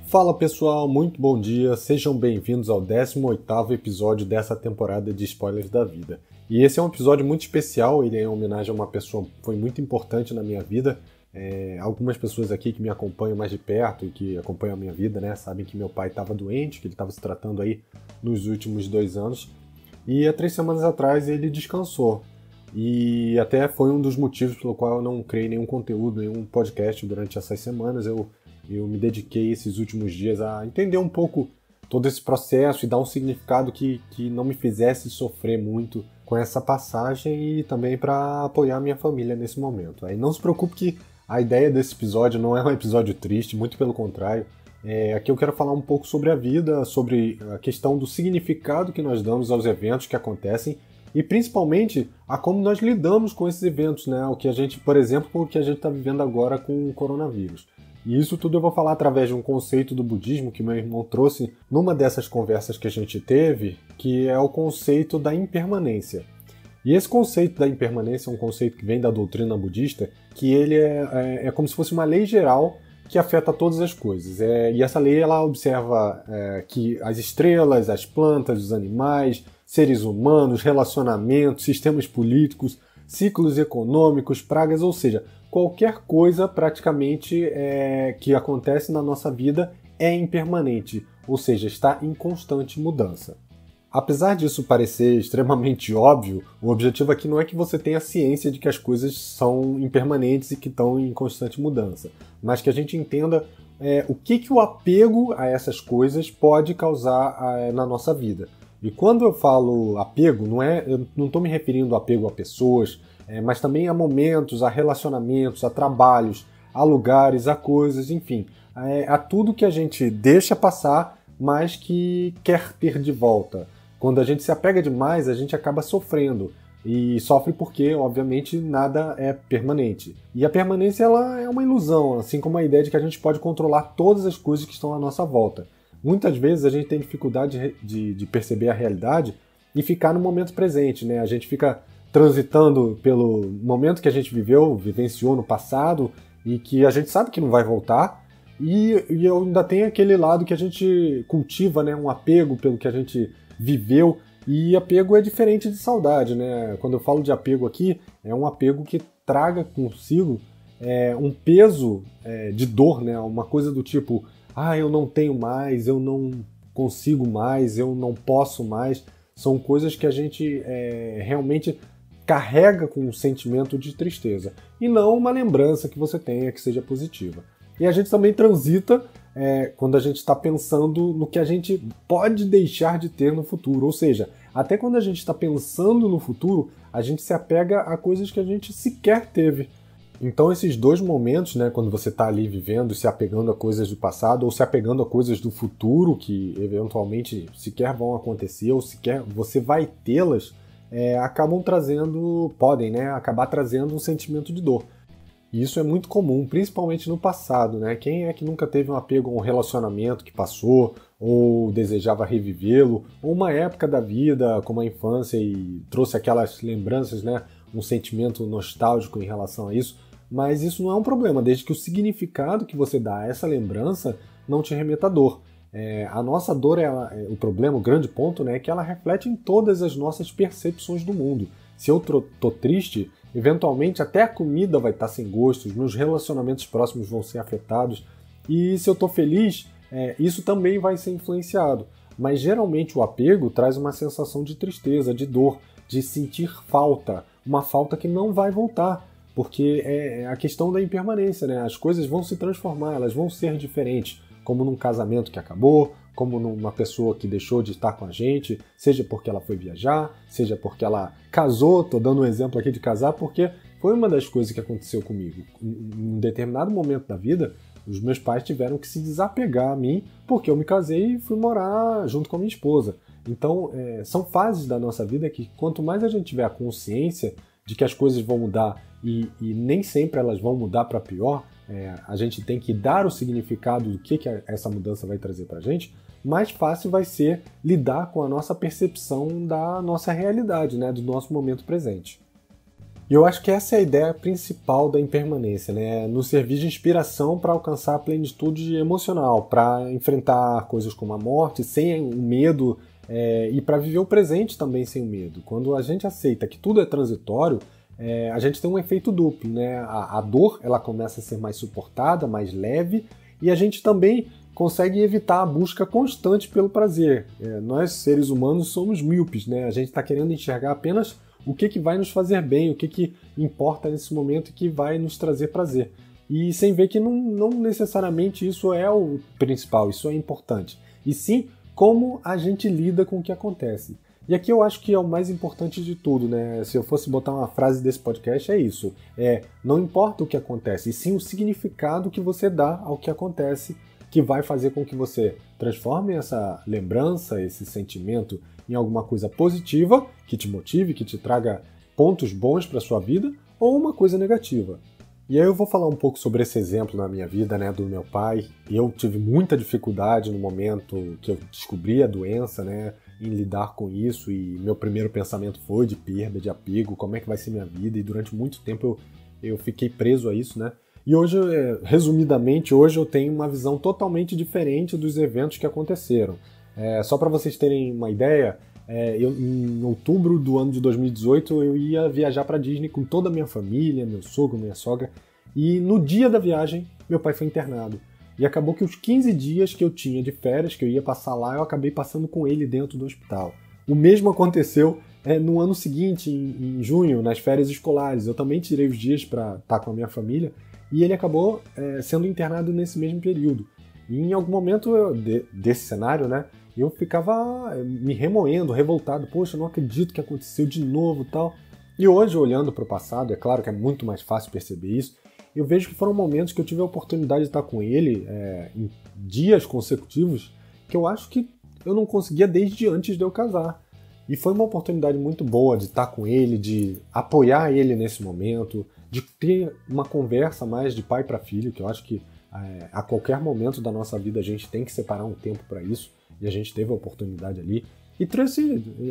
Fala pessoal, muito bom dia, sejam bem-vindos ao 18º episódio dessa temporada de Spoilers da Vida. E esse é um episódio muito especial, ele é em homenagem a uma pessoa que foi muito importante na minha vida. Algumas pessoas aqui que me acompanham mais de perto e que acompanham a minha vida, né, sabem que meu pai estava doente, que ele estava se tratando aí nos últimos 2 anos. E há 3 semanas atrás ele descansou. E até foi um dos motivos pelo qual eu não criei nenhum conteúdo, nenhum podcast durante essas semanas. Eu me dediquei esses últimos dias a entender um pouco todo esse processo e dar um significado que não me fizesse sofrer muito com essa passagem e também para apoiar minha família nesse momento. Aí não se preocupe que a ideia desse episódio não é um episódio triste, muito pelo contrário. Aqui eu quero falar um pouco sobre a vida, sobre a questão do significado que nós damos aos eventos que acontecem e principalmente a como nós lidamos com esses eventos, né? O que a gente, por exemplo, o que a gente está vivendo agora com o coronavírus. E isso tudo eu vou falar através de um conceito do budismo que meu irmão trouxe numa dessas conversas que a gente teve, que é o conceito da impermanência. E esse conceito da impermanência é um conceito que vem da doutrina budista, que ele é como se fosse uma lei geral que afeta todas as coisas. E essa lei ela observa que as estrelas, as plantas, os animais, seres humanos, relacionamentos, sistemas políticos, ciclos econômicos, pragas, ou seja, qualquer coisa praticamente que acontece na nossa vida é impermanente, ou seja, está em constante mudança. Apesar disso parecer extremamente óbvio, o objetivo aqui não é que você tenha ciência de que as coisas são impermanentes e que estão em constante mudança, mas que a gente entenda o que o apego a essas coisas pode causar na nossa vida. E quando eu falo apego, eu não estou me referindo a apego a pessoas, mas também a momentos, a relacionamentos, a trabalhos, a lugares, a coisas, enfim, a tudo que a gente deixa passar, mas que quer ter de volta. Quando a gente se apega demais, a gente acaba sofrendo. E sofre porque, obviamente, nada é permanente. E a permanência ela é uma ilusão, assim como a ideia de que a gente pode controlar todas as coisas que estão à nossa volta. Muitas vezes a gente tem dificuldade de perceber a realidade e ficar no momento presente, né? A gente fica transitando pelo momento que a gente vivenciou no passado e que a gente sabe que não vai voltar e ainda tem aquele lado que a gente cultiva, né? Um apego pelo que a gente viveu e apego é diferente de saudade, né? Quando eu falo de apego aqui, é um apego que traga consigo um peso de dor, né? Uma coisa do tipo, eu não tenho mais, eu não consigo mais, eu não posso mais. São coisas que a gente realmente carrega com um sentimento de tristeza e não uma lembrança que você tenha que seja positiva. E a gente também transita quando a gente está pensando no que a gente pode deixar de ter no futuro, ou seja, até quando a gente está pensando no futuro, a gente se apega a coisas que a gente sequer teve. Então esses 2 momentos, né, quando você está ali vivendo, se apegando a coisas do passado ou se apegando a coisas do futuro que eventualmente sequer vão acontecer ou sequer você vai tê-las, podem acabar trazendo um sentimento de dor. E isso é muito comum, principalmente no passado, né? Quem é que nunca teve um apego a um relacionamento que passou, ou desejava revivê-lo, ou uma época da vida, como a infância, e trouxe aquelas lembranças, né? Um sentimento nostálgico em relação a isso. Mas isso não é um problema, desde que o significado que você dá a essa lembrança não te remeta à dor. A nossa dor, o problema, o grande ponto, né, é que ela reflete em todas as nossas percepções do mundo. Se eu tô triste, eventualmente até a comida vai estar sem gosto, os meus relacionamentos próximos vão ser afetados. E se eu tô feliz, isso também vai ser influenciado. Mas geralmente o apego traz uma sensação de tristeza, de dor, de sentir falta. Uma falta que não vai voltar. Porque é a questão da impermanência, né? As coisas vão se transformar, elas vão ser diferentes. Como num casamento que acabou, como numa pessoa que deixou de estar com a gente, seja porque ela foi viajar, seja porque ela casou, tô dando um exemplo aqui de casar, porque foi uma das coisas que aconteceu comigo. Em um determinado momento da vida, os meus pais tiveram que se desapegar a mim, porque eu me casei e fui morar junto com a minha esposa. Então, são fases da nossa vida que quanto mais a gente tiver a consciência de que as coisas vão mudar e nem sempre elas vão mudar para pior, a gente tem que dar o significado do que essa mudança vai trazer para a gente, mais fácil vai ser lidar com a nossa percepção da nossa realidade, né, do nosso momento presente. E eu acho que essa é a ideia principal da impermanência, né? Nos servir de inspiração para alcançar a plenitude emocional, para enfrentar coisas como a morte sem o medo, e para viver o presente também sem o medo. Quando a gente aceita que tudo é transitório, a gente tem um efeito duplo, né? A dor ela começa a ser mais suportada, mais leve, e a gente também consegue evitar a busca constante pelo prazer. Nós, seres humanos, somos míopes, né? A gente está querendo enxergar apenas o que vai nos fazer bem, o que importa nesse momento e que vai nos trazer prazer. E sem ver que não necessariamente isso é o principal, isso é importante. E sim, como a gente lida com o que acontece. E aqui eu acho que é o mais importante de tudo, né? Se eu fosse botar uma frase desse podcast, é isso. Não importa o que acontece, e sim o significado que você dá ao que acontece, que vai fazer com que você transforme essa lembrança, esse sentimento em alguma coisa positiva, que te motive, que te traga pontos bons para sua vida, ou uma coisa negativa. E aí eu vou falar um pouco sobre esse exemplo na minha vida, né, do meu pai. Eu tive muita dificuldade no momento que eu descobri a doença, né, em lidar com isso, e meu primeiro pensamento foi de perda, de apego, como é que vai ser minha vida, e durante muito tempo eu fiquei preso a isso, né. E hoje, resumidamente, hoje eu tenho uma visão totalmente diferente dos eventos que aconteceram. Só para vocês terem uma ideia, em outubro do ano de 2018 eu ia viajar para Disney com toda a minha família, meu sogro, minha sogra, e no dia da viagem meu pai foi internado. E acabou que os 15 dias que eu tinha de férias, que eu ia passar lá, eu acabei passando com ele dentro do hospital. O mesmo aconteceu no ano seguinte, em junho, nas férias escolares. Eu também tirei os dias para estar com a minha família e ele acabou sendo internado nesse mesmo período. E em algum momento desse cenário, né, eu ficava me remoendo, revoltado. Poxa, eu não acredito que aconteceu de novo e tal. E hoje, olhando para o passado, é claro que é muito mais fácil perceber isso, eu vejo que foram momentos que eu tive a oportunidade de estar com ele em dias consecutivos que eu acho que eu não conseguia desde antes de eu casar. E foi uma oportunidade muito boa de estar com ele, de apoiar ele nesse momento, de ter uma conversa mais de pai para filho, que eu acho que a qualquer momento da nossa vida a gente tem que separar um tempo para isso, e a gente teve a oportunidade ali. E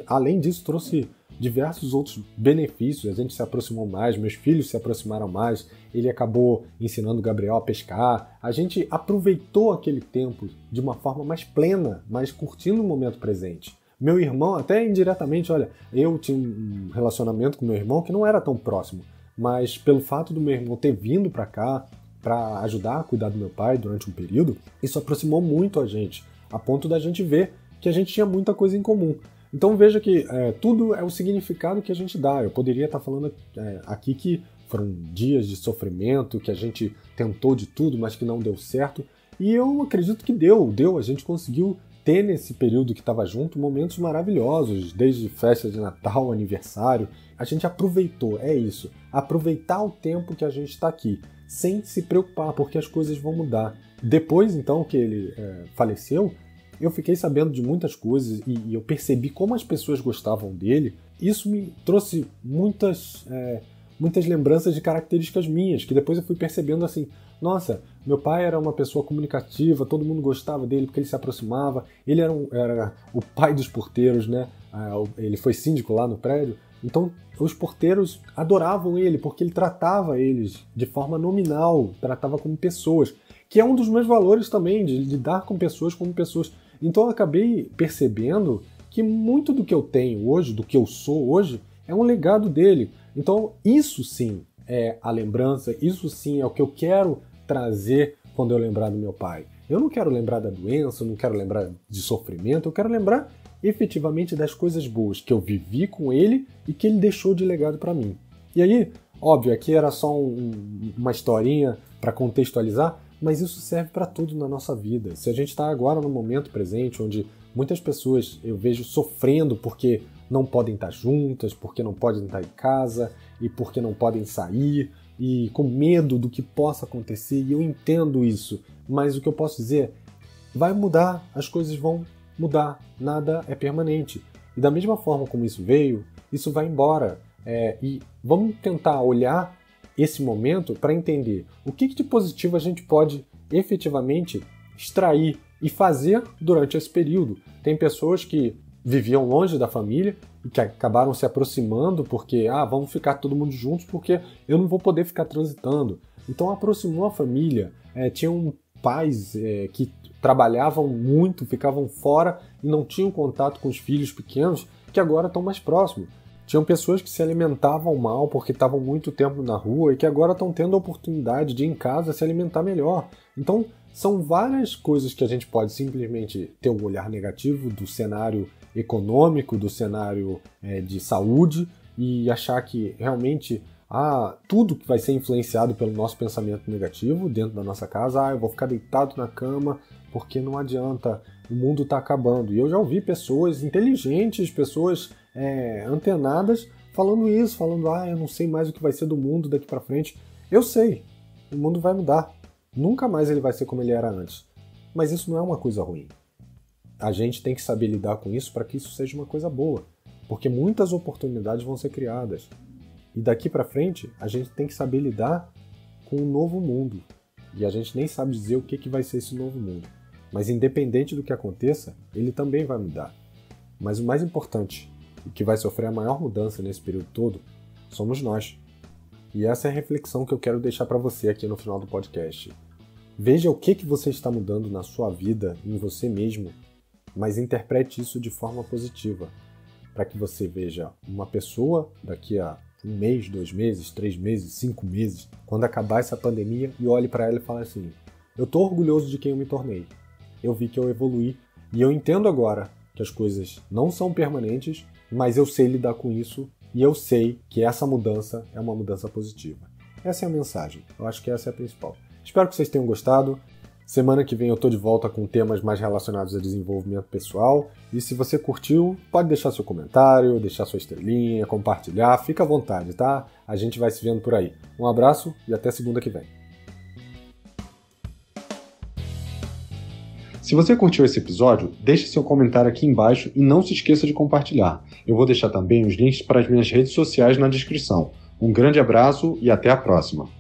além disso, trouxe diversos outros benefícios. A gente se aproximou mais, meus filhos se aproximaram mais, ele acabou ensinando o Gabriel a pescar. A gente aproveitou aquele tempo de uma forma mais plena, mais curtindo o momento presente. Meu irmão, até indiretamente, olha, eu tinha um relacionamento com meu irmão que não era tão próximo, mas pelo fato do meu irmão ter vindo para cá para ajudar a cuidar do meu pai durante um período, isso aproximou muito a gente, a ponto da gente ver que a gente tinha muita coisa em comum. Então veja que tudo é o significado que a gente dá. Eu poderia estar falando aqui que foram dias de sofrimento, que a gente tentou de tudo, mas que não deu certo. E eu acredito que deu. A gente conseguiu ter nesse período que estava junto momentos maravilhosos, desde festa de Natal, aniversário. A gente aproveitou, é isso. Aproveitar o tempo que a gente está aqui, sem se preocupar, porque as coisas vão mudar. Depois, então, que ele faleceu, eu fiquei sabendo de muitas coisas e eu percebi como as pessoas gostavam dele. Isso me trouxe muitas lembranças de características minhas, que depois eu fui percebendo assim, nossa, meu pai era uma pessoa comunicativa, todo mundo gostava dele porque ele se aproximava, ele era o pai dos porteiros, né? Ele foi síndico lá no prédio, então os porteiros adoravam ele porque ele tratava eles de forma nominal, tratava como pessoas, que é um dos meus valores também, de lidar com pessoas como pessoas. Então eu acabei percebendo que muito do que eu tenho hoje, do que eu sou hoje, é um legado dele. Então isso sim é a lembrança, isso sim é o que eu quero trazer quando eu lembrar do meu pai. Eu não quero lembrar da doença, eu não quero lembrar de sofrimento, eu quero lembrar efetivamente das coisas boas que eu vivi com ele e que ele deixou de legado para mim. E aí, óbvio, aqui era só uma historinha para contextualizar, mas isso serve para tudo na nossa vida. Se a gente está agora no momento presente, onde muitas pessoas eu vejo sofrendo porque não podem estar juntas, porque não podem estar em casa e porque não podem sair e com medo do que possa acontecer, e eu entendo isso, mas o que eu posso dizer é, vai mudar, as coisas vão mudar, nada é permanente. E da mesma forma como isso veio, isso vai embora. E vamos tentar olhar esse momento para entender o que de positivo a gente pode efetivamente extrair e fazer durante esse período. Tem pessoas que viviam longe da família e que acabaram se aproximando porque, vamos ficar todo mundo juntos porque eu não vou poder ficar transitando. Então aproximou a família. Tinham pais que trabalhavam muito, ficavam fora e não tinham contato com os filhos pequenos, que agora estão mais próximos. Tinham pessoas que se alimentavam mal porque estavam muito tempo na rua e que agora estão tendo a oportunidade de, em casa, se alimentar melhor. Então, são várias coisas que a gente pode simplesmente ter um olhar negativo do cenário econômico, do cenário de saúde e achar que realmente tudo que vai ser influenciado pelo nosso pensamento negativo dentro da nossa casa. Eu vou ficar deitado na cama porque não adianta, o mundo está acabando. E eu já ouvi pessoas inteligentes, pessoas antenadas falando isso, falando, eu não sei mais o que vai ser do mundo daqui para frente. Eu sei, o mundo vai mudar. Nunca mais ele vai ser como ele era antes. Mas isso não é uma coisa ruim. A gente tem que saber lidar com isso para que isso seja uma coisa boa. Porque muitas oportunidades vão ser criadas. E daqui para frente, a gente tem que saber lidar com um novo mundo. E a gente nem sabe dizer o que vai ser esse novo mundo. Mas independente do que aconteça, ele também vai mudar. Mas o mais importante, e que vai sofrer a maior mudança nesse período todo, somos nós. E essa é a reflexão que eu quero deixar para você aqui no final do podcast. Veja o que você está mudando na sua vida, em você mesmo, mas interprete isso de forma positiva, para que você veja uma pessoa daqui a 1 mês, 2 meses, 3 meses, 5 meses, quando acabar essa pandemia, e olhe para ela e fale assim: eu estou orgulhoso de quem eu me tornei. Eu vi que eu evoluí e eu entendo agora que as coisas não são permanentes, mas eu sei lidar com isso e eu sei que essa mudança é uma mudança positiva. Essa é a mensagem. Eu acho que essa é a principal. Espero que vocês tenham gostado. Semana que vem eu tô de volta com temas mais relacionados a desenvolvimento pessoal. E se você curtiu, pode deixar seu comentário, deixar sua estrelinha, compartilhar. Fica à vontade, tá? A gente vai se vendo por aí. Um abraço e até segunda que vem. Se você curtiu esse episódio, deixe seu comentário aqui embaixo e não se esqueça de compartilhar. Eu vou deixar também os links para as minhas redes sociais na descrição. Um grande abraço e até a próxima!